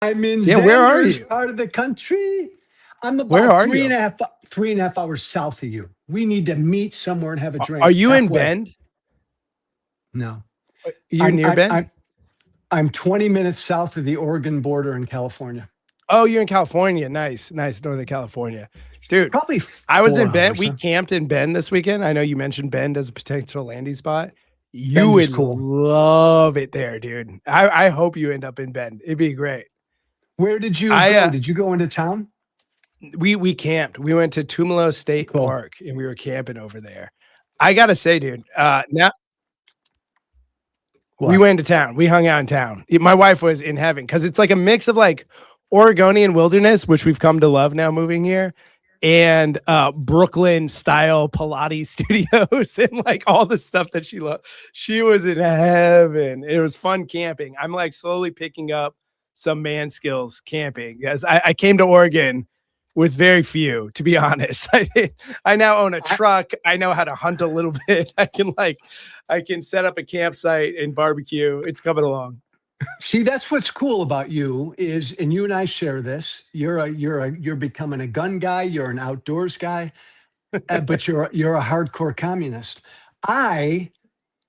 I'm in Yeah, where are Xander's you? part of the country. I'm Where about are you? 3.5 hours south of you. We need to meet somewhere and have a Are drink you in halfway. Bend? No, Are you I'm near I'm Bend? I'm I'm 20 minutes south of the Oregon border in California. Oh, you're in California. Nice, nice, Northern California, dude. Probably I was 4 in Bend. hours, We huh? camped in Bend this weekend. I know you mentioned Bend as a potential landing spot. You Bend is would cool. love it there, dude. I hope you end up in Bend. It'd be great. Where did you I go? Did you go into town? we camped. We went to Tumalo State Cool. Park and we were camping over there. I gotta say, dude, now we What? went to town. We hung out in town. My wife was in heaven because it's like a mix of like Oregonian wilderness, which we've come to love now moving here, and Brooklyn style Pilates studios and like all the stuff that she loved. She was in heaven. It was fun camping. I'm like slowly picking up some man skills camping as I came to Oregon with very few, to be honest. I now own a I, truck. I know how to hunt a little bit. I can set up a campsite and barbecue. It's coming along. See, that's what's cool about you is, and you and I share this. You're becoming a gun guy. You're an outdoors guy, but you're a hardcore communist. I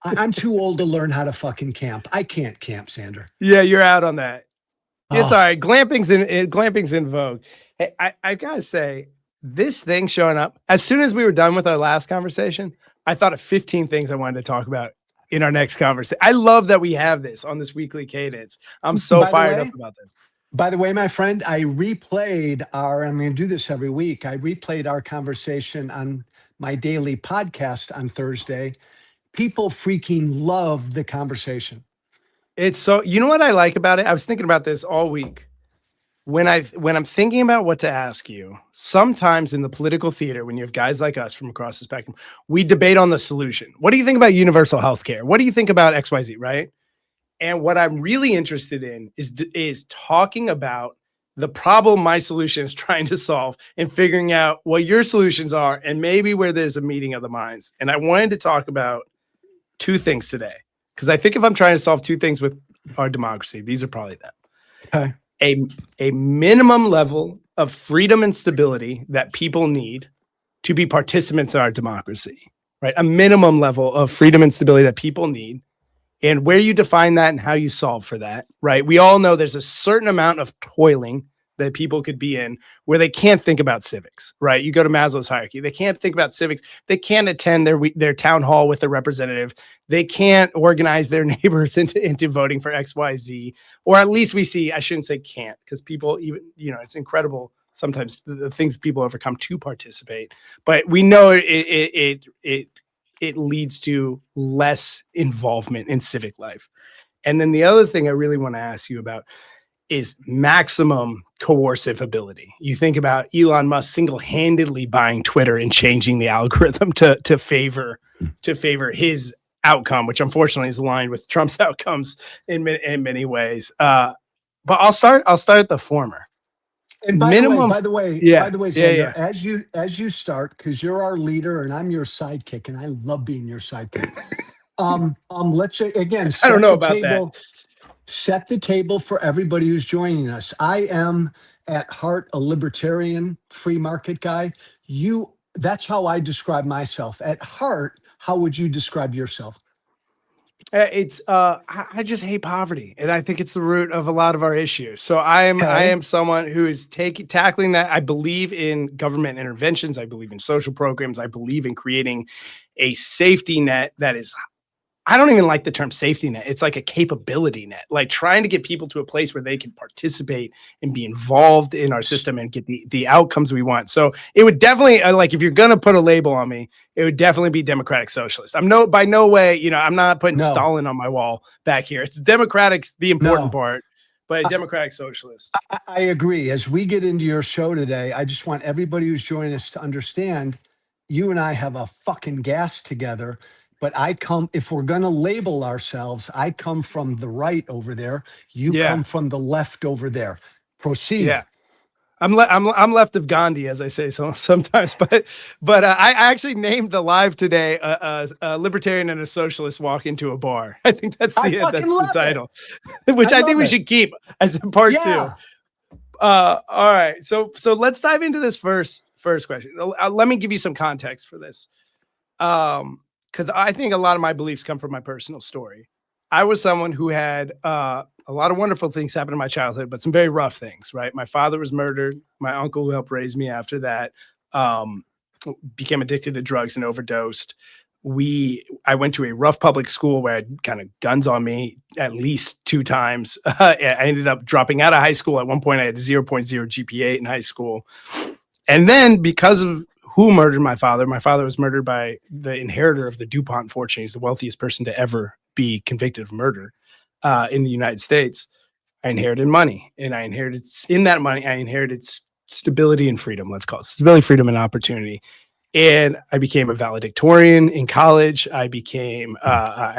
I'm too old to learn how to fucking camp. I can't camp, Sandra. Yeah, you're out on that. It's all Oh, right. Glamping's in vogue. Hey, I gotta say, this thing showing up as soon as we were done with our last conversation, I thought of 15 things I wanted to talk about in our next conversation. I love that we have this on this weekly cadence. I'm so by the fired up way, about this. my friend, I replayed our. I'm going to do this every week. I replayed our conversation on my daily podcast on Thursday. People freaking love the conversation. It's so you know what I like about it? I was thinking about this all week. When I'm thinking about what to ask you, sometimes in the political theater, when you have guys like us from across the spectrum, we debate on the solution. What do you think about universal health care? What do you think about XYZ, right? And what I'm really interested in is talking about the problem my solution is trying to solve and figuring out what your solutions are and maybe where there's a meeting of the minds. And I wanted to talk about two things today because I think if I'm trying to solve two things with our democracy, these are probably them. Okay. A minimum level of freedom and stability that people need to be participants in our democracy, right? A minimum level of freedom and stability that people need, and where you define that and how you solve for that, right? We all know there's a certain amount of toiling that people could be in where they can't think about civics, right? You go to Maslow's hierarchy, they can't think about civics. They can't attend their town hall with a representative. They can't organize their neighbors into voting for XYZ, or at least we see, I shouldn't say can't, because people even, it's incredible sometimes the things people overcome to participate, but we know it leads to less involvement in civic life. And then the other thing I really want to ask you about is maximum coercive ability. You think about Elon Musk single-handedly buying Twitter and changing the algorithm to favor his outcome, which unfortunately is aligned with Trump's outcomes in many ways. But I'll start at the former. And Minimum. by Yeah, the way, yeah, Xander, yeah. as you start, because you're our leader and I'm your sidekick, and I love being your sidekick. Let's again I don't know about that. set the table for everybody who's joining us. I am at heart a libertarian, free market guy. That's how I describe myself. At heart, how would you describe yourself? It's I just hate poverty, and I think it's the root of a lot of our issues. So I Okay. am someone who is tackling that. I believe in government interventions. I believe in social programs. I believe in creating a safety net that is. I don't even like the term safety net. It's like a capability net, like trying to get people to a place where they can participate and be involved in our system and get the outcomes we want. So it would definitely like if you're going to put a label on me, it would definitely be democratic socialist. I'm by no way, I'm not putting No, Stalin on my wall back here. It's democratic's the important no. part, but democratic socialist. I agree. As we get into your show today, I just want everybody who's joining us to understand you and I have a fucking gas together. But if we're going to label ourselves, I come from the right over there. You Yeah. come from the left over there. Proceed. Yeah. I'm left of Gandhi, as I say sometimes, but I actually named the live today a Libertarian and a Socialist Walk into a Bar. I think that's I fucking the love it. title, which I think love we it. should keep as a part 2. Yeah. All right, so let's dive into this first question. Let me give you some context for this, because I think a lot of my beliefs come from my personal story. I was someone who had a lot of wonderful things happen in my childhood, but some very rough things, right? My father was murdered. My uncle who helped raise me after that became addicted to drugs and overdosed. I went to a rough public school where I had kind of guns on me at least 2 times. I ended up dropping out of high school. At one point, I had a 0.0 GPA in high school. And then because of who murdered my father was murdered by the inheritor of the DuPont fortune. He's the wealthiest person to ever be convicted of murder in the United States. I inherited money, and I inherited stability and freedom. Let's call it stability, freedom, and opportunity. And I became a valedictorian in college. I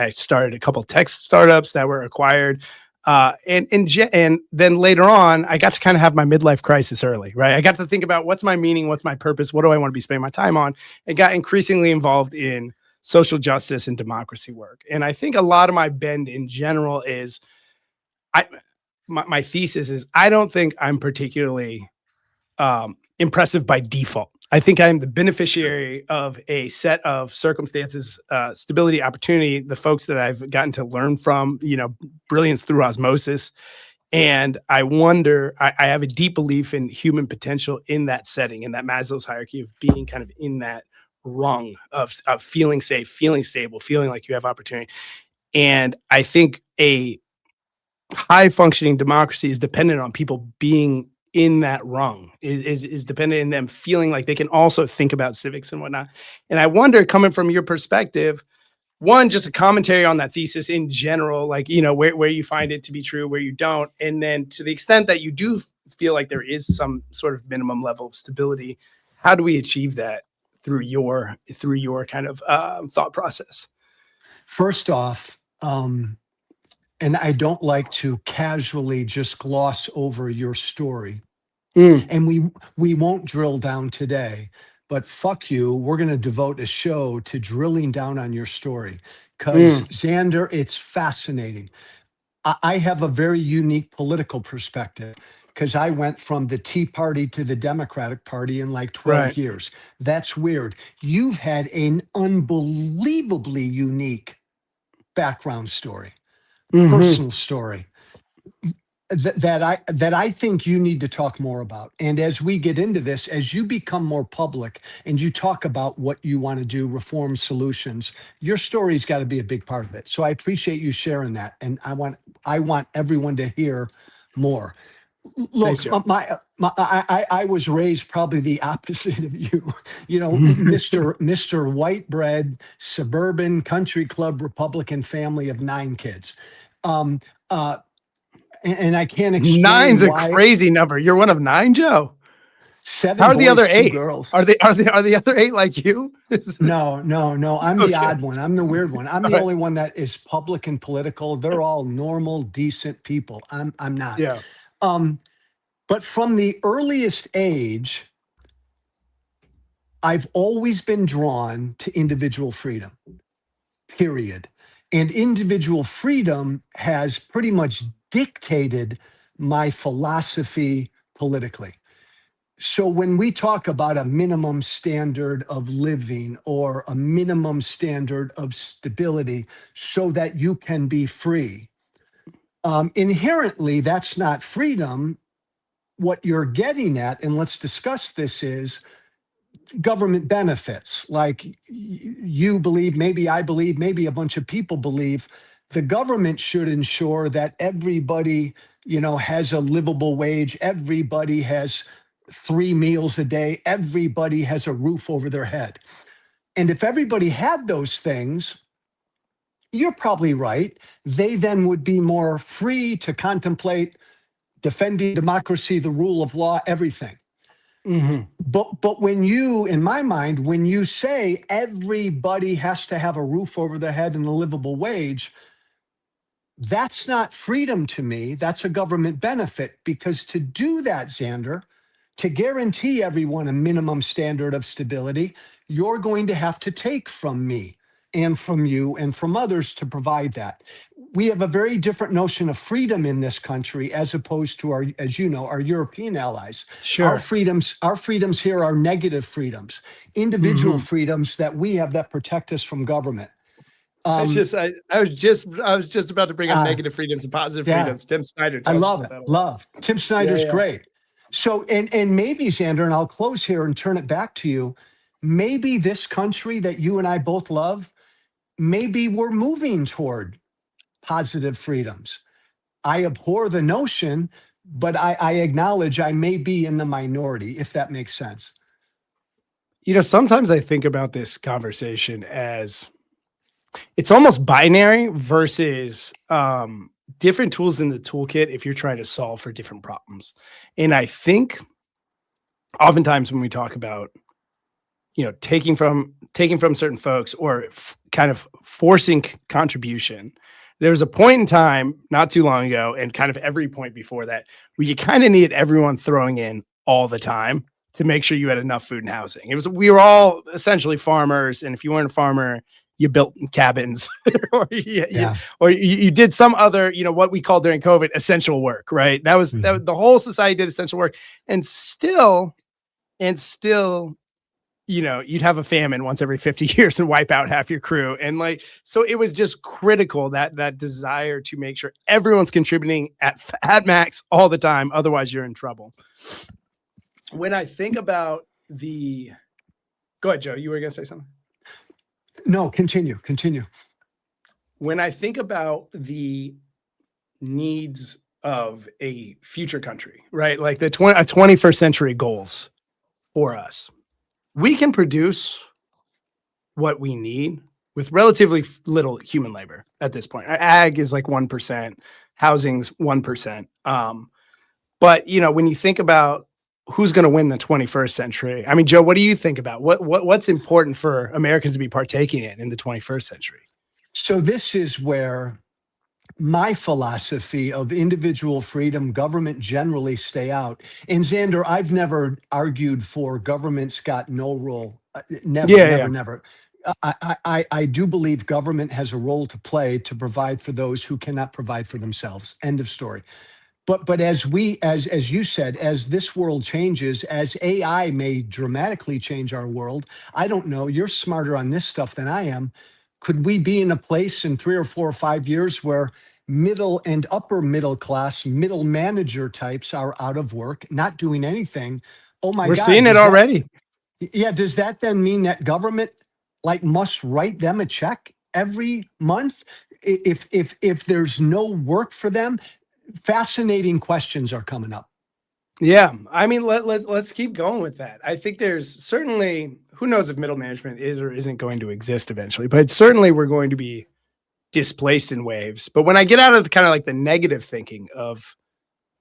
started a couple tech startups that were acquired. And then later on, I got to kind of have my midlife crisis early, right? I got to think about what's my meaning, what's my purpose, what do I want to be spending my time on, and got increasingly involved in social justice and democracy work. And I think a lot of my bend in general is, my thesis is, I don't think I'm particularly impressive by default. I think I'm the beneficiary of a set of circumstances, stability, opportunity, the folks that I've gotten to learn from, brilliance through osmosis. And I wonder, I have a deep belief in human potential in that setting, in that Maslow's hierarchy of being kind of in that rung of feeling safe, feeling stable, feeling like you have opportunity. And I think a high functioning democracy is dependent on people being in that rung, is dependent in them feeling like they can also think about civics and whatnot. And I wonder, coming from your perspective, one, just a commentary on that thesis in general, like, where you find it to be true, where you don't. And then to the extent that you do feel like there is some sort of minimum level of stability, how do we achieve that through your kind of thought process? First off, and I don't like to casually just gloss over your story. And we won't drill down today, but fuck you, we're going to devote a show to drilling down on your story. Because Xander, it's fascinating. I have a very unique political perspective because I went from the Tea Party to the Democratic Party in like 12 years. That's weird. You've had an unbelievably unique background story. Personal story that I think you need to talk more about. And as we get into this, as you become more public and you talk about what you want to do, reform solutions, your story's got to be a big part of it. So I appreciate you sharing that, and I want everyone to hear more. Look, I was raised probably the opposite of you. Mr. White bread, suburban country club Republican family of 9 kids. And I can't explain 9's why. a crazy number. You're one of 9, Joe. 7 How are boys, the other 2 8? girls. Are the other 8 like you? No. I'm the odd one. I'm the weird one. I'm the only one that is public and political. They're all normal, decent people. I'm not. Yeah. But from the earliest age, I've always been drawn to individual freedom, period. And individual freedom has pretty much dictated my philosophy politically. So when we talk about a minimum standard of living or a minimum standard of stability so that you can be free, inherently, that's not freedom. What you're getting at, and let's discuss this, is government benefits. Like you believe, maybe I believe, maybe a bunch of people believe the government should ensure that everybody, has a livable wage. Everybody has 3 meals a day. Everybody has a roof over their head. And if everybody had those things, you're probably right. They then would be more free to contemplate defending democracy, the rule of law, everything. But when you, in my mind, when you say everybody has to have a roof over their head and a livable wage, that's not freedom to me. That's a government benefit, because to do that, Xander, to guarantee everyone a minimum standard of stability, you're going to have to take from me and from you and from others to provide that. We have a very different notion of freedom in this country as opposed to our, as you know, our European allies. Sure. Our freedoms here are negative freedoms, individual freedoms that we have that protect us from government. I was just about to bring up negative freedoms and positive freedoms. Tim Snyder. I love it. Tim Snyder's great. So, and maybe, Xander, and I'll close here and turn it back to you. Maybe this country that you and I both love, maybe we're moving toward positive freedoms. I abhor the notion, but I acknowledge I may be in the minority, if that makes sense. You know, sometimes I think about this conversation as it's almost binary versus different tools in the toolkit if you're trying to solve for different problems. And I think oftentimes when we talk about, you know, taking from certain folks or kind of forcing contribution, there was a point in time not too long ago and kind of every point before that where you kind of needed everyone throwing in all the time to make sure you had enough food and housing. We were all essentially farmers, and if you weren't a farmer, you built cabins or you did some other, you know, what we call during COVID essential work, right? That was the whole society did essential work, and still, you know, you'd have a famine once every 50 years and wipe out half your crew. And like, so it was just critical that desire to make sure everyone's contributing at max all the time. Otherwise you're in trouble. When I think about go ahead, Joe, you were going to say something. No, continue. When I think about the needs of a future country, right? Like the 21st century goals for us, we can produce what we need with relatively little human labor at this point. Our ag is like 1%, housing's 1%. But you know, when you think about who's going to win the 21st century, I mean, Joe, what do you think about what's important for Americans to be partaking in the 21st century? So this is where my philosophy of individual freedom, government generally stay out. And Xander, I've never argued for government's got no role. Never. I do believe government has a role to play to provide for those who cannot provide for themselves. End of story. But as you said, as this world changes, as AI may dramatically change our world, I don't know, you're smarter on this stuff than I am. Could we be in a place in 3 or 4 or 5 years where middle and upper middle class, middle manager types are out of work, not doing anything? Oh my God. We're seeing it already. Yeah. Does that then mean that government must write them a check every month if there's no work for them? Fascinating questions are coming up. Yeah. I mean, let's keep going with that. I think there's certainly, who knows if middle management is or isn't going to exist eventually, but certainly we're going to be displaced in waves. But when I get out of the kind of like the negative thinking of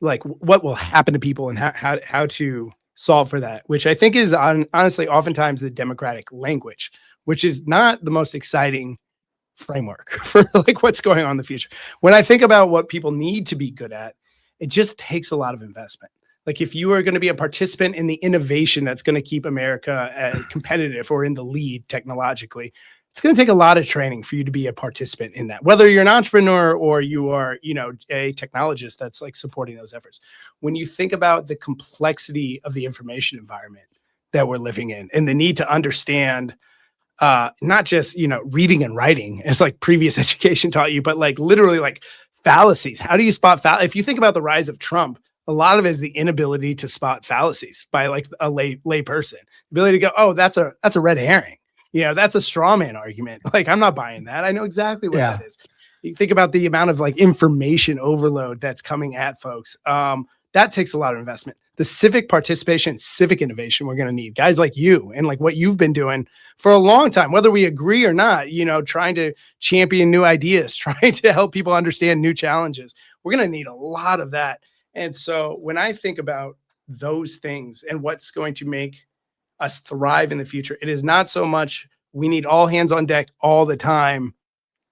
like what will happen to people and how to solve for that, which I think is honestly oftentimes the democratic language, which is not the most exciting framework for like what's going on in the future. When I think about what people need to be good at, it just takes a lot of investment. Like if you are going to be a participant in the innovation that's going to keep America competitive or in the lead technologically, it's going to take a lot of training for you to be a participant in that, whether you're an entrepreneur or you are, you know, a technologist that's like supporting those efforts. When you think about the complexity of the information environment that we're living in and the need to understand not just, you know, reading and writing as like previous education taught you, but like literally like fallacies. How do you spot if you think about the rise of Trump, a lot of it is the inability to spot fallacies by like a lay person. Ability to go, oh, that's a red herring. You know, that's a straw man argument. Like, I'm not buying that. I know exactly what that is. You think about the amount of like information overload that's coming at folks. That takes a lot of investment. The civic participation, civic innovation we're going to need. Guys like you and like what you've been doing for a long time, whether we agree or not, you know, trying to champion new ideas, trying to help people understand new challenges. We're going to need a lot of that. And so when I think about those things and what's going to make us thrive in the future, it is not so much we need all hands on deck all the time,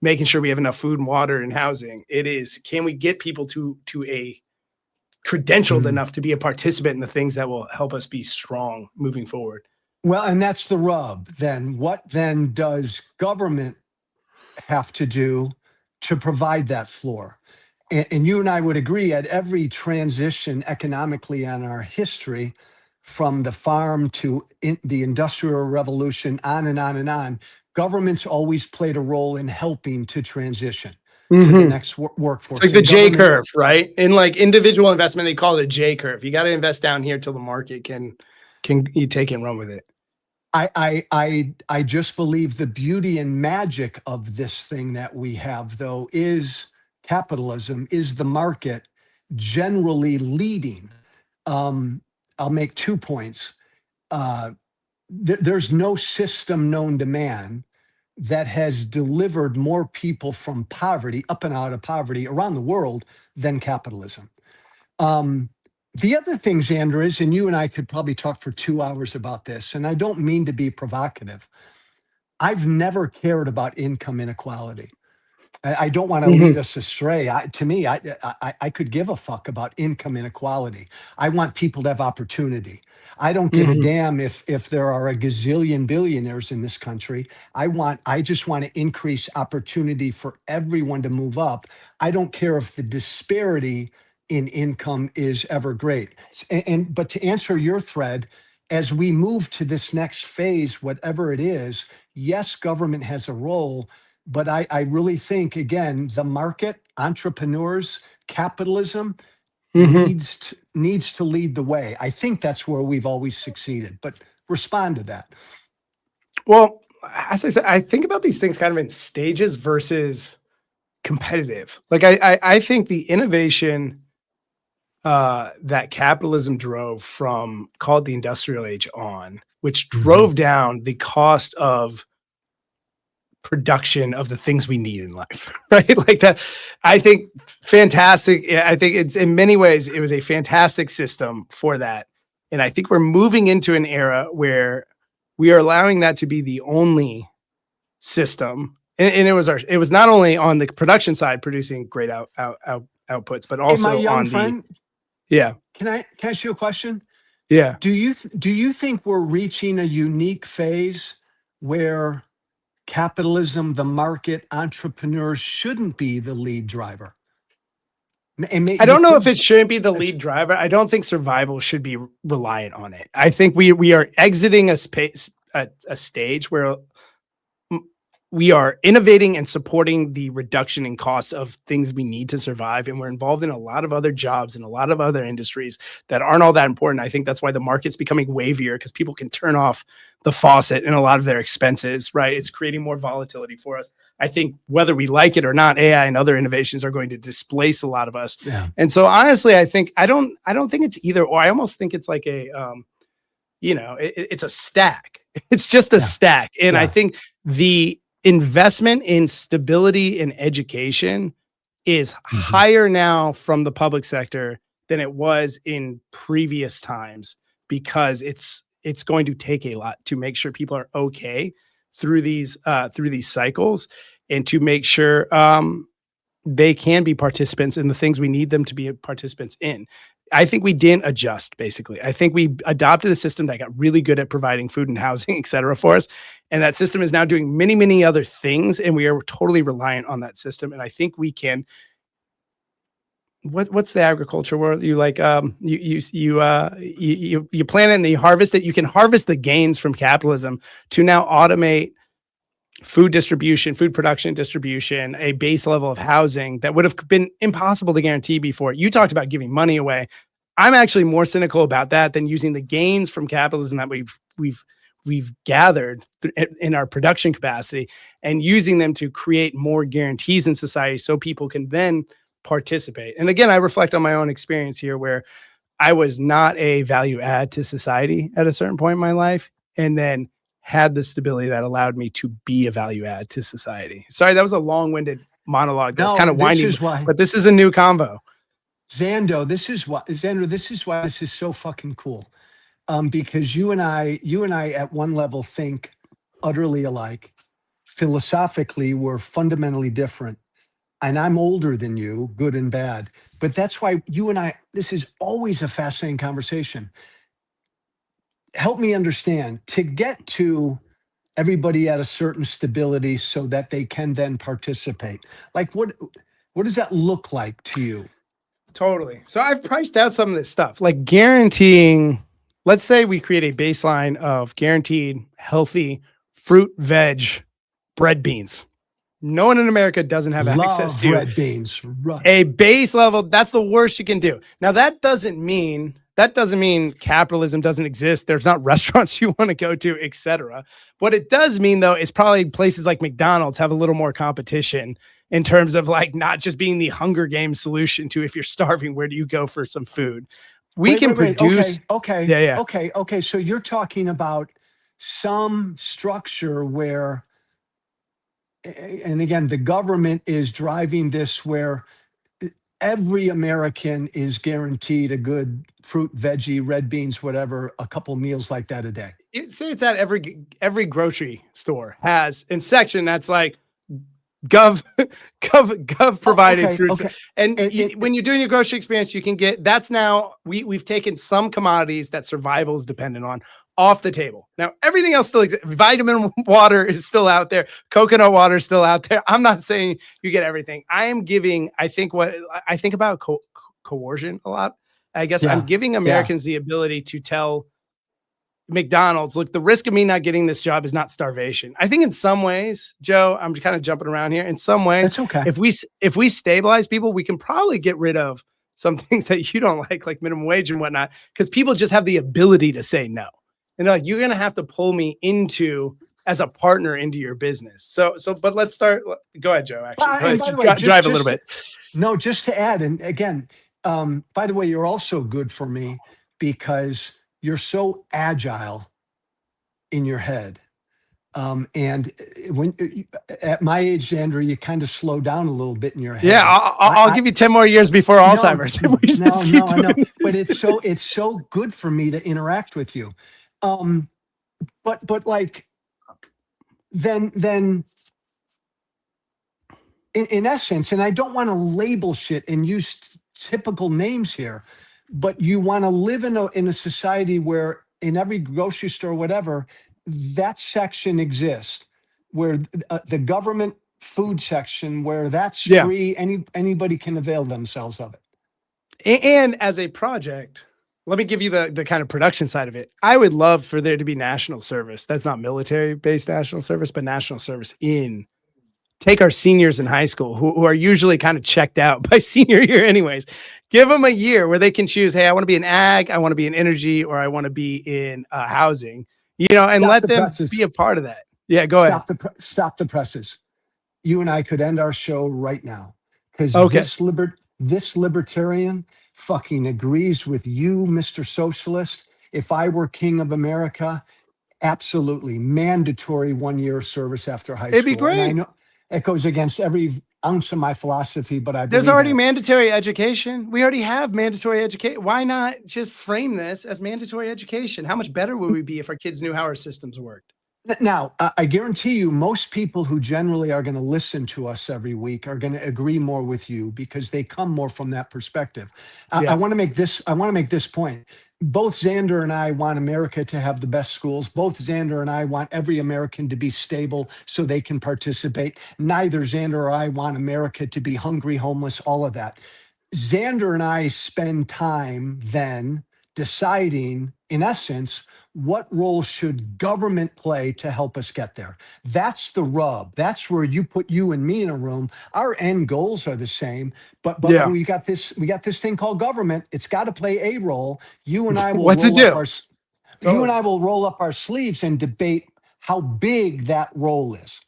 making sure we have enough food and water and housing. It is, can we get people to a credentialed enough to be a participant in the things that will help us be strong moving forward. Well, and that's the rub. Then what then does government have to do to provide that floor? And you and I would agree at every transition economically in our history, from the farm to the industrial revolution, on and on and on, government's always played a role in helping to transition to the next workforce. It's like the J curve, right? In like individual investment, they call it a J curve. You got to invest down here till the market can you take it and run with it. I just believe the beauty and magic of this thing that we have, though, is capitalism, is the market generally leading. I'll make 2 points. There's no system known to man that has delivered more people from poverty, up and out of poverty around the world than capitalism. The other thing, Xander, is, and you and I could probably talk for 2 hours about this, and I don't mean to be provocative. I've never cared about income inequality. I don't want to lead us astray. To me, I could give a fuck about income inequality. I want people to have opportunity. I don't give a damn if there are a gazillion billionaires in this country. I just want to increase opportunity for everyone to move up. I don't care if the disparity in income is ever great. But to answer your thread, as we move to this next phase, whatever it is, yes, government has a role. But I really think, again, the market, entrepreneurs, capitalism needs to lead the way. I think that's where we've always succeeded. But respond to that. Well, as I said, I think about these things kind of in stages versus competitive. Like I think the innovation that capitalism drove from, called the industrial age on, which drove down the cost of production of the things we need in life, right? Like that, I think fantastic. I think it's, in many ways, it was a fantastic system for that. And I think we're moving into an era where we are allowing that to be the only system. And it was not only on the production side producing great outputs, but also my young on friend, yeah. Can I ask you a question? Yeah. Do you think we're reaching a unique phase where capitalism, the market, entrepreneurs shouldn't be the lead driver? I don't know if it shouldn't be the lead driver. I don't think survival should be reliant on it. I think we are exiting a stage where we are innovating and supporting the reduction in cost of things we need to survive. And we're involved in a lot of other jobs and a lot of other industries that aren't all that important. I think that's why the market's becoming wavier, because people can turn off the faucet in a lot of their expenses, right? It's creating more volatility for us. I think whether we like it or not, AI and other innovations are going to displace a lot of us. Yeah. And so honestly, I think, I don't think it's either, or I almost think it's like a, it's a stack. It's just a stack. And I think the investment in stability in education is higher now from the public sector than it was in previous times, because it's going to take a lot to make sure people are okay through these cycles, and to make sure they can be participants in the things we need them to be participants in. I think we didn't adjust, basically. I think we adopted a system that got really good at providing food and housing, et cetera, for us. And that system is now doing many, many other things, and we are totally reliant on that system. And I think we can, what's the agriculture word? You like, you plant it and you harvest it. You can harvest the gains from capitalism to now automate food distribution, food production, distribution, a base level of housing that would have been impossible to guarantee before. You talked about giving money away. I'm actually more cynical about that than using the gains from capitalism that we've gathered in our production capacity and using them to create more guarantees in society so people can then participate. And again, I reflect on my own experience here, where I was not a value add to society at a certain point in my life, and then had the stability that allowed me to be a value add to society. Sorry, that was a long-winded monologue. That's kind of winding, but this is a new combo. Xander, this is why this is so fucking cool. Because you and I at one level think utterly alike. Philosophically, we're fundamentally different. and I'm older than you, good and bad. But that's why you and I, this is always a fascinating conversation. Help me understand, to get to everybody at a certain stability so that they can then participate. Like what does that look like to you? Totally. So I've priced out some of this stuff, like guaranteeing, let's say we create a baseline of guaranteed healthy fruit, veg, bread, beans. No one in America doesn't have access Love to red beans. Right. a base level. That's the worst you can do. Now that doesn't mean capitalism doesn't exist. There's not restaurants you want to go to, etc. What it does mean, though, is probably places like McDonald's have a little more competition in terms of like not just being the Hunger Games solution to if you're starving, where do you go for some food? We can produce. Okay. Yeah. Okay. So you're talking about some structure where, and again, the government is driving this, where every American is guaranteed a good fruit, veggie, red beans, whatever, a couple meals like that a day. Say it's at every grocery store has in section that's like gov provided fruits. Okay. And when you're doing your grocery experience, you can get, that's now, we've taken some commodities that survival is dependent on off the table. Now, everything else still exists. Vitamin water is still out there. Coconut water is still out there. I'm not saying you get everything. I am giving, I think about coercion a lot. I guess I'm giving Americans the ability to tell McDonald's, look, the risk of me not getting this job is not starvation. I think in some ways, Joe, I'm kind of jumping around here. In some ways, that's okay. If we stabilize people, we can probably get rid of some things that you don't like minimum wage and whatnot, because people just have the ability to say no. And they're like, you're going to have to pull me into as a partner into your business. So, but let's start. Go ahead, Joe. Actually, drive a little bit. No, just to add, and again, by the way, you're also good for me because you're so agile in your head. And when at my age, Xander, you kind of slow down a little bit in your head. Yeah, I'll give you 10 more years before Alzheimer's. No, I know. But it's so good for me to interact with you. But like, then in essence, and I don't want to label shit and use typical names here, but you want to live in a society where in every grocery store, whatever, that section exists, where the government food section, where that's free, anybody can avail themselves of it. And as a project, let me give you the kind of production side of it. I would love for there to be national service. That's not military-based national service, but national service take our seniors in high school who are usually kind of checked out by senior year anyways. Give them a year where they can choose, hey, I want to be in ag, I want to be in energy, or I want to be in housing, and let them be a part of that. Yeah, go ahead. Stop the presses. You and I could end our show right now because this libertarian fucking agrees with you, Mr. Socialist. If I were king of America, absolutely mandatory 1 year service after high school. It'd be great. And I know it goes against every ounce of my philosophy, but there's already mandatory education. We already have mandatory education. Why not just frame this as mandatory education? How much better would we be if our kids knew how our systems worked? Now, I guarantee you, most people who generally are going to listen to us every week are going to agree more with you because they come more from that perspective. I want to make this point. Both Xander and I want America to have the best schools. Both Xander and I want every American to be stable so they can participate. Neither Xander or I want America to be hungry, homeless, all of that. Xander and I spend time then deciding, in essence, what role should government play to help us get there? That's the rub. That's where you put you and me in a room. Our end goals are the same, but we got this thing called government. It's got to play a role. You and I will You and I will roll up our sleeves and debate how big that role is.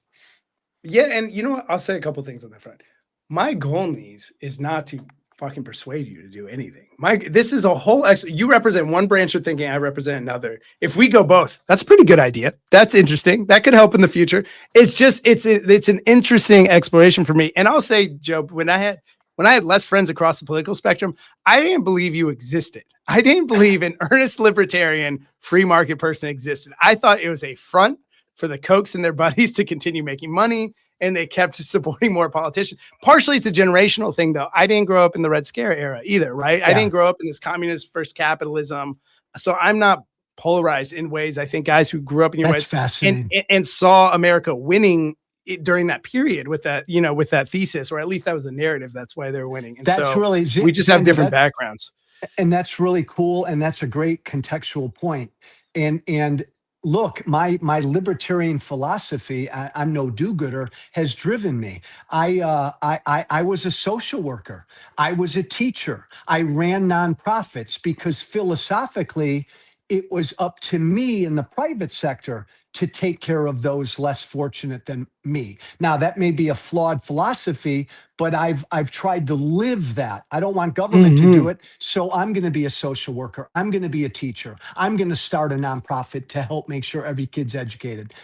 Yeah, and you know what? I'll say a couple things on that front. My goal in these is not to fucking persuade you to do anything. This is a whole you represent one branch of thinking, I represent another. If we go both, that's a pretty good idea. That's interesting. That could help in the future. It's just it's an interesting exploration for me. And I'll say, Joe, when I had less friends across the political spectrum, I didn't believe you existed. I didn't believe an earnest libertarian free market person existed. I thought it was a front for the Kochs and their buddies to continue making money, and they kept supporting more politicians. Partially, it's a generational thing, though. I didn't grow up in the Red Scare era either, right? I didn't grow up in this communist first capitalism. So I'm not polarized in ways. I think guys who grew up in your ways and saw America winning during that period with that, with that thesis, or at least that was the narrative. That's why they're winning. And that's so really, we just have different backgrounds. And that's really cool. And that's a great contextual point. And look, my libertarian philosophy, I'm no do-gooder, has driven me. I was a social worker. I was a teacher. I ran nonprofits because philosophically, it was up to me in the private sector to take care of those less fortunate than me. Now, that may be a flawed philosophy, but I've tried to live that. I don't want government to do it, so I'm going to be a social worker. I'm going to be a teacher. I'm going to start a nonprofit to help make sure every kid's educated.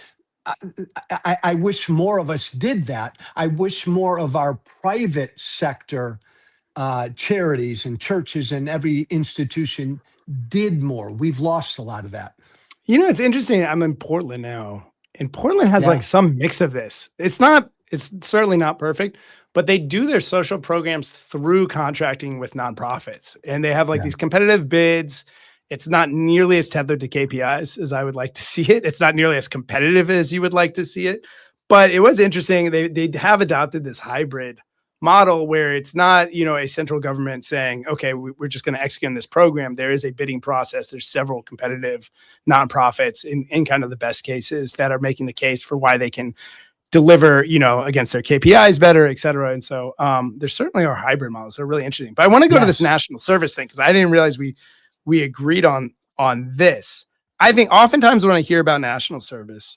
I wish more of us did that. I wish more of our private sector charities and churches and every institution did more. We've lost a lot of that. It's interesting. I'm in Portland now, and Portland has like some mix of this. It's certainly not perfect, but they do their social programs through contracting with nonprofits, and they have like these competitive bids. It's not nearly as tethered to KPIs as I would like to see it. It's not nearly as competitive as you would like to see it, but it was interesting. They have adopted this hybrid model where it's not, a central government saying, okay, we're just going to execute on this program. There is a bidding process. There's several competitive nonprofits in kind of the best cases that are making the case for why they can deliver, against their KPIs better, et cetera. And so there certainly are hybrid models. They're really interesting. But I want to go to this national service thing because I didn't realize we agreed on this. I think oftentimes when I hear about national service,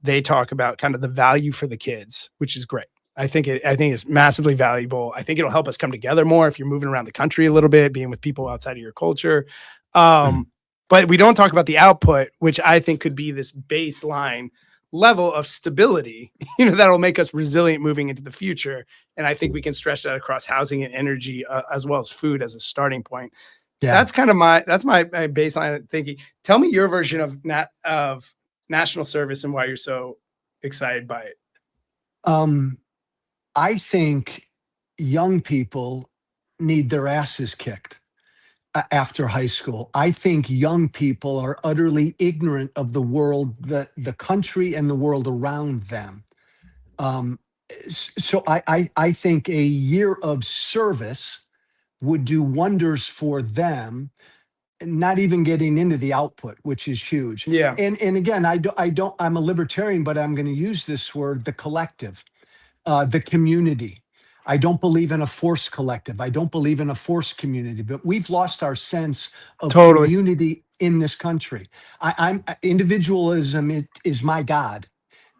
they talk about kind of the value for the kids, which is great. I think it's massively valuable. I think it'll help us come together more if you're moving around the country a little bit, being with people outside of your culture. But we don't talk about the output, which I think could be this baseline level of stability, that'll make us resilient moving into the future. And I think we can stretch that across housing and energy, as well as food as a starting point. Yeah. That's kind of my baseline thinking. Tell me your version of national service and why you're so excited by it. I think young people need their asses kicked after high school. I think young people are utterly ignorant of the world, the country and the world around them. So I think a year of service would do wonders for them, not even getting into the output, which is huge. Yeah. And again, I'm a libertarian, but I'm going to use this word, the collective. The community. I don't believe in a forced collective. I don't believe in a forced community, but we've lost our sense of community in this country. Individualism is my God.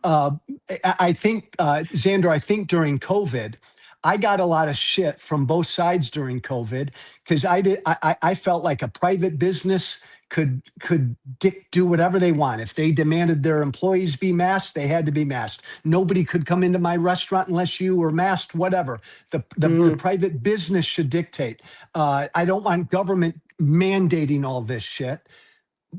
I think, Xander, I think during COVID, I got a lot of shit from both sides during COVID because I felt like a private business could do whatever they want. If they demanded their employees be masked, they had to be masked. Nobody could come into my restaurant unless you were masked, whatever. The private business should dictate. I don't want government mandating all this shit.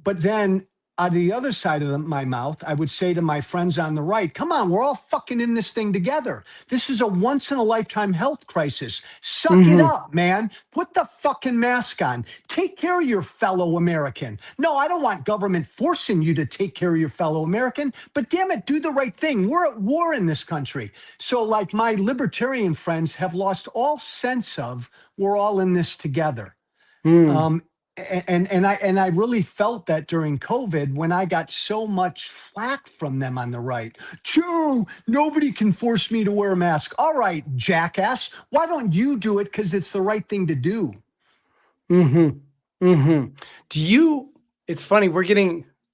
But then out of the other side of my mouth, I would say to my friends on the right, come on, we're all fucking in this thing together. This is a once in a lifetime health crisis. Suck it up, man. Put the fucking mask on. Take care of your fellow American. No, I don't want government forcing you to take care of your fellow American, but damn it, do the right thing. We're at war in this country. So like my libertarian friends have lost all sense of we're all in this together. And I really felt that during COVID when I got so much flack from them on the right. Joe, nobody can force me to wear a mask. All right, jackass, why don't you do it? Because it's the right thing to do. It's funny,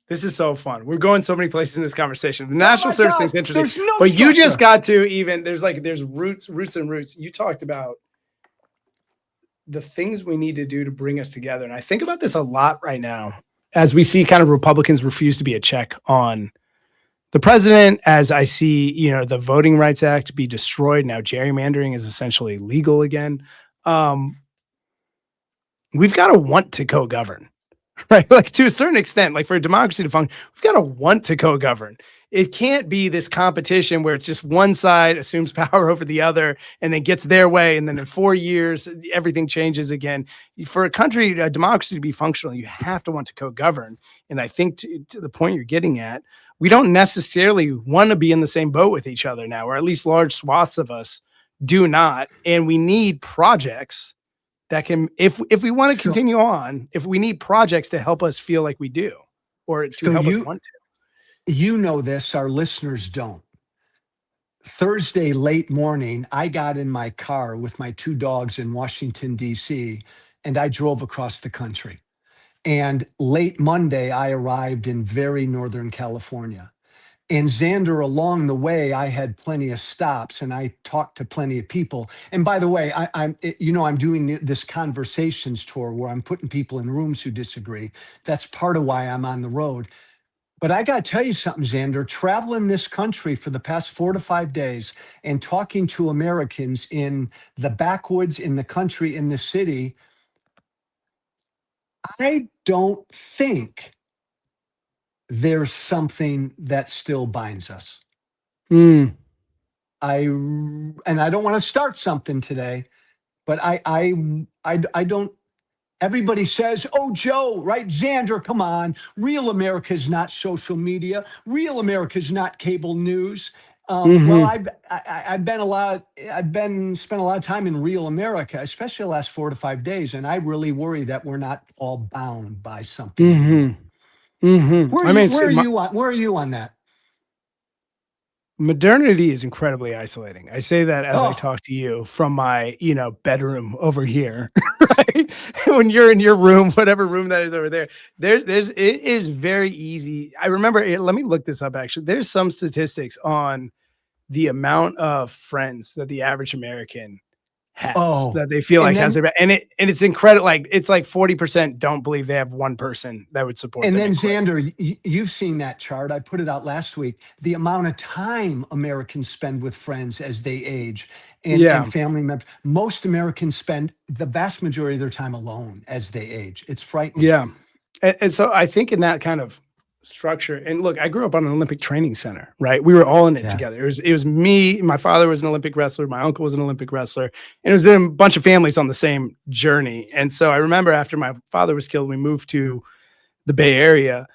this is so fun. We're going so many places in this conversation. The national service thing's interesting, but you just got to there's roots. You talked about the things we need to do to bring us together. And I think about this a lot right now as we see kind of Republicans refuse to be a check on the president, as I see, the Voting Rights Act be destroyed. Now gerrymandering is essentially legal again. We've got to want to co-govern, right? Like to a certain extent, like for a democracy to function, we've got to want to co-govern. it can't be this competition where it's just one side assumes power over the other and then gets their way. And then in 4 years, everything changes again. For a country, a democracy to be functional, you have to want to co-govern. And I think to the point you're getting at, we don't necessarily want to be in the same boat with each other now, or at least large swaths of us do not. And we need projects that can, if we want to continue on, if we need projects to help us feel like we do, or to help us want to. You know this, our listeners don't. Thursday late morning, I got in my car with my 2 dogs in Washington, D.C., and I drove across the country. And late Monday, I arrived in very Northern California. And Xander, along the way, I had plenty of stops and I talked to plenty of people. And by the way, I'm doing this conversations tour where I'm putting people in rooms who disagree. That's part of why I'm on the road. But I got to tell you something, Xander, traveling this country for the past 4 to 5 days and talking to Americans in the backwoods, in the country, in the city, I don't think there's something that still binds us. I don't want to start something today, but I don't. Everybody says, "Oh, Joe, right? Xander, come on. Real America is not social media. Real America is not cable news." Well, I've spent a lot of time in real America, especially the last 4 to 5 days, and I really worry that we're not all bound by something. Where are you on that? Modernity is incredibly isolating. I say that as I talk to you from my, bedroom over here, right? When you're in your room, whatever room that is over there, it is very easy. I remember let me look this up actually. There's some statistics on the amount of friends that the average American has that they feel like has their back. And it's incredible. Like it's like 40% don't believe they have one person that would support them. And then Xander, you've seen that chart. I put it out last week. The amount of time Americans spend with friends as they age and family members. Most Americans spend the vast majority of their time alone as they age. It's frightening. Yeah. And so I think in that kind of structure, and look, I grew up on an Olympic training center, right? We were all in it together. It was me, my father was an Olympic wrestler, my uncle was an Olympic wrestler, and it was then a bunch of families on the same journey. And so I remember after my father was killed, we moved to the Bay Area.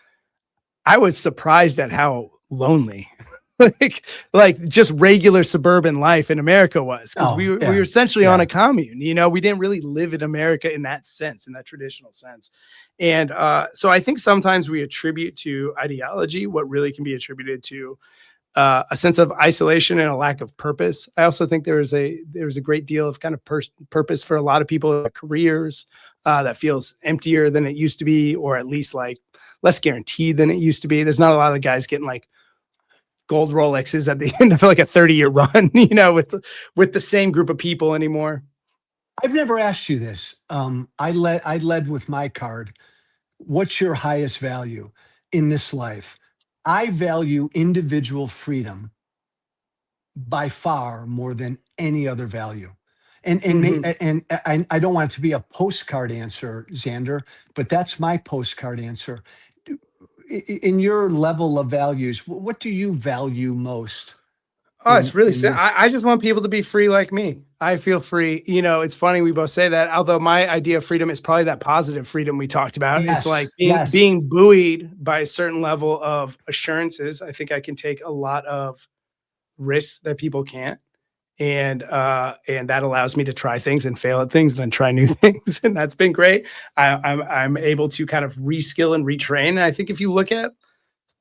I was surprised at how lonely like just regular suburban life in America was, because we were essentially on a commune. We didn't really live in America in that sense, in that traditional sense. And so I think sometimes we attribute to ideology what really can be attributed to a sense of isolation and a lack of purpose. I also think there was a great deal of kind of purpose for a lot of people, careers that feels emptier than it used to be, or at least like less guaranteed than it used to be. There's not a lot of guys getting like gold Rolexes at the end of like a 30-year run, with the same group of people anymore. I've never asked you this. I led with my card. What's your highest value in this life? I value individual freedom by far more than any other value. And I don't want it to be a postcard answer, Xander, but that's my postcard answer. In your level of values, what do you value most? Oh, it's really sad. I just want people to be free like me. I feel free. It's funny we both say that, although my idea of freedom is probably that positive freedom we talked about. It's like being buoyed by a certain level of assurances. I think I can take a lot of risks that people can't. And that allows me to try things and fail at things and then try new things. And that's been great. I'm able to kind of reskill and retrain. And I think if you look at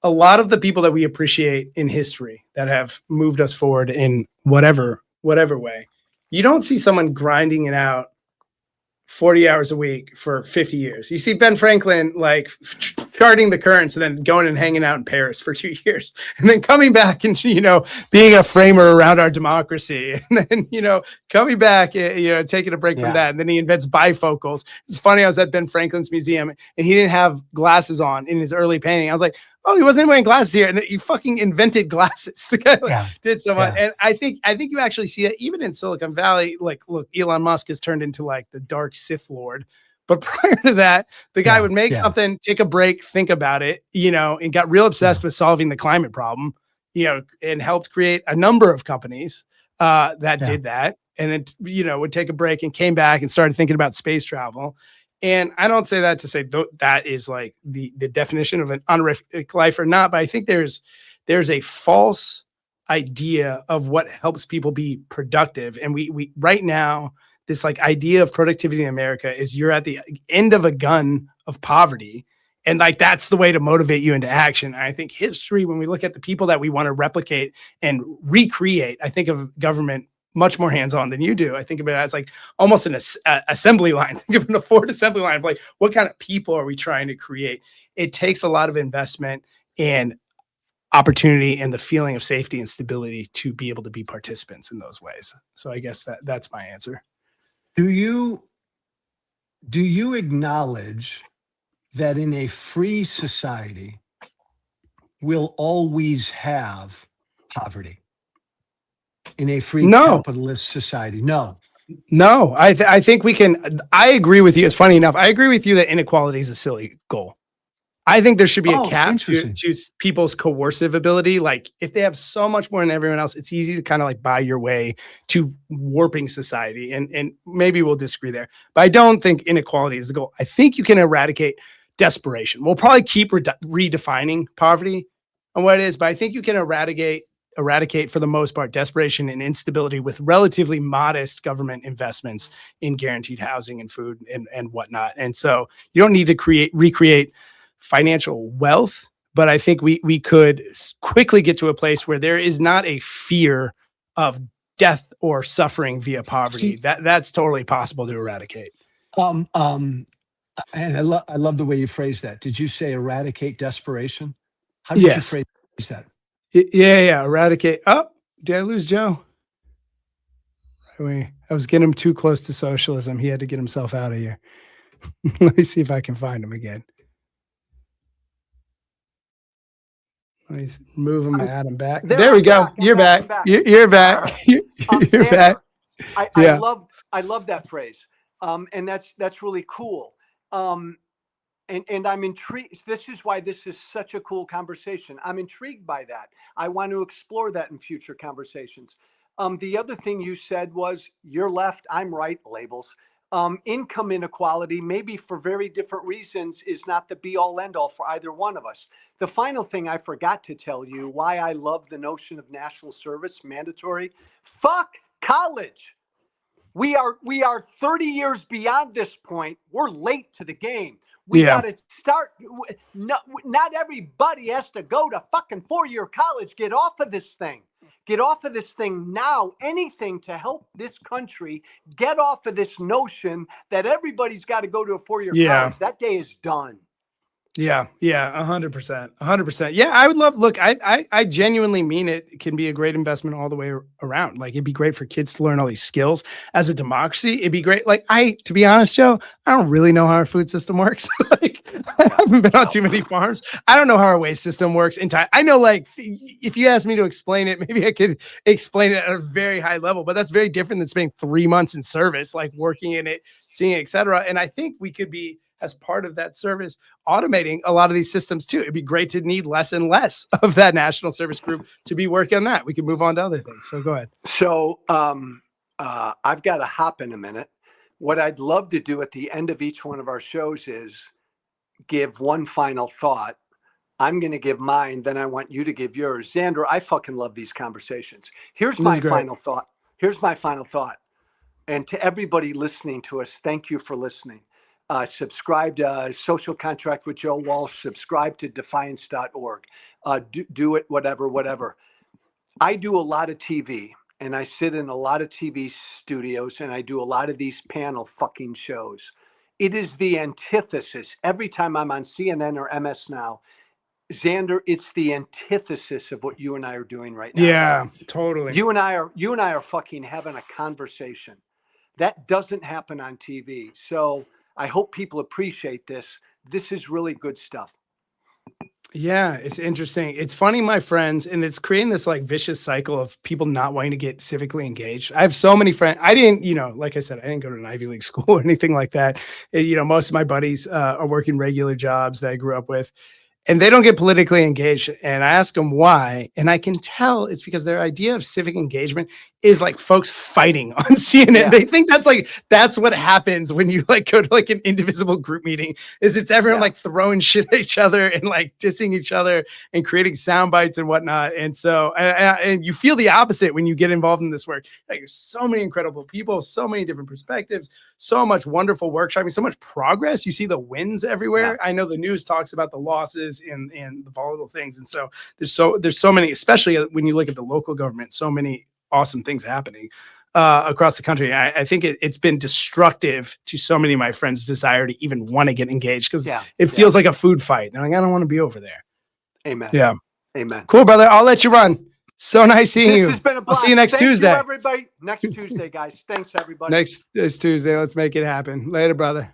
a lot of the people that we appreciate in history that have moved us forward in whatever way, you don't see someone grinding it out 40 hours a week for 50 years. You see Ben Franklin like charting the currents and then going and hanging out in Paris for 2 years and then coming back and, being a framer around our democracy. And then, coming back, taking a break from that. And then he invents bifocals. It's funny. I was at Ben Franklin's museum and he didn't have glasses on in his early painting. I was like, oh, he wasn't wearing glasses here. And he fucking invented glasses. The guy did so much. And I think you actually see it even in Silicon Valley. Like, look, Elon Musk has turned into like the dark Sith Lord. But prior to that, the guy would make something, take a break, think about it, and got real obsessed with solving the climate problem. and helped create a number of companies that Yeah. did that. And then, would take a break and came back and started thinking about space travel. And I don't say that to say that is like the definition of an honorific life or not, but I think there's a false idea of what helps people be productive. And we right now, this like idea of productivity in America is you're at the end of a gun of poverty. And like, that's the way to motivate you into action. And I think history, when we look at the people that we want to replicate and recreate, I think of government much more hands-on than you do. I think of it as like almost an assembly line. Think of a Ford assembly line of like, what kind of people are we trying to create? It takes a lot of investment and opportunity and the feeling of safety and stability to be able to be participants in those ways. So I guess that's my answer. Do you acknowledge that in a free society, we'll always have poverty? In a free capitalist society? No. I think we can. I agree with you. It's funny enough. I agree with you that inequality is a silly goal. I think there should be a cap to people's coercive ability. Like if they have so much more than everyone else, it's easy to kind of like buy your way to warping society. And maybe we'll disagree there, but I don't think inequality is the goal. I think you can eradicate desperation. We'll probably keep redefining poverty and what it is, but I think you can eradicate for the most part desperation and instability with relatively modest government investments in guaranteed housing and food and whatnot. And so you don't need to recreate financial wealth, but I think we could quickly get to a place where there is not a fear of death or suffering via poverty. That's totally possible to eradicate. And I love the way you phrased that. Did you say eradicate desperation? How did you phrase that? Yeah. Eradicate. Oh, did I lose Joe? I was getting him too close to socialism. He had to get himself out of here. Let me see if I can find him again. Let me move him and add him back. There we go. You're back. You're back. You're back. I love that phrase. And that's really cool. And I'm intrigued. This is why this is such a cool conversation. I'm intrigued by that. I want to explore that in future conversations. The other thing you said was you're left, I'm right, labels. Income inequality, maybe for very different reasons, is not the be all end all for either one of us. The final thing I forgot to tell you why I love the notion of national service mandatory. Fuck college. We are 30 years beyond this point. We're late to the game. We got to start. Not everybody has to go to fucking 4-year college. Get off of this thing. Get off of this thing now. Anything to help this country get off of this notion that everybody's got to go to a 4-year college. That day is done. Yeah, 100%. Yeah, I would love, look, I genuinely mean it. It can be a great investment all the way around. Like it'd be great for kids to learn all these skills. As a democracy, it'd be great. Like to be honest, Joe, I don't really know how our food system works. Like I haven't been on too many farms. I don't know how our waste system works in time. I know like if you asked me to explain it, maybe I could explain it at a very high level, but that's very different than spending 3 months in service, like working in it, seeing it, et cetera. And I think we could be, as part of that service, automating a lot of these systems too. It'd be great to need less and less of that national service group to be working on that. We can move on to other things. So go ahead. So I've got to hop in a minute. What I'd love to do at the end of each one of our shows is give one final thought. I'm going to give mine, then I want you to give yours. Xander, I fucking love these conversations. Here's my final thought. And to everybody listening to us, thank you for listening. Subscribe to Social Contract with Joe Walsh. Subscribe to defiance.org. Do it, whatever. I do a lot of TV, and I sit in a lot of TV studios, and I do a lot of these panel fucking shows. It is the antithesis. Every time I'm on CNN or MS Now, Xander, it's the antithesis of what you and I are doing right now. Yeah, totally. You and I are fucking having a conversation. That doesn't happen on TV. So I hope people appreciate this. This is really good stuff. Yeah, it's interesting. It's funny, my friends, and it's creating this like vicious cycle of people not wanting to get civically engaged. I have so many friends. I didn't, like I said, I didn't go to an Ivy League school or anything like that. Most of my buddies are working regular jobs that I grew up with. and they don't get politically engaged. And I ask them why, and I can tell it's because their idea of civic engagement is like folks fighting on CNN. Yeah. They think that's what happens when you like go to like an indivisible group meeting, is it's everyone like throwing shit at each other and like dissing each other and creating sound bites and whatnot. And so and you feel the opposite when you get involved in this work. Like, there's so many incredible people, so many different perspectives, so much wonderful workshopping, so much progress. You see the wins everywhere. I know the news talks about the losses and the volatile things. And so there's so many, especially when you look at the local government, so many awesome things happening across the country. I think it's been destructive to so many of my friends' desire to even want to get engaged, because it feels like a food fight. They're like, I don't want to be over there. Amen. Yeah. Amen. Cool, brother. I'll let you run. So nice seeing you. This has been a blast. I'll see you next Tuesday. You, everybody. Next Tuesday, guys. Thanks, everybody. Next Tuesday. Let's make it happen. Later, brother.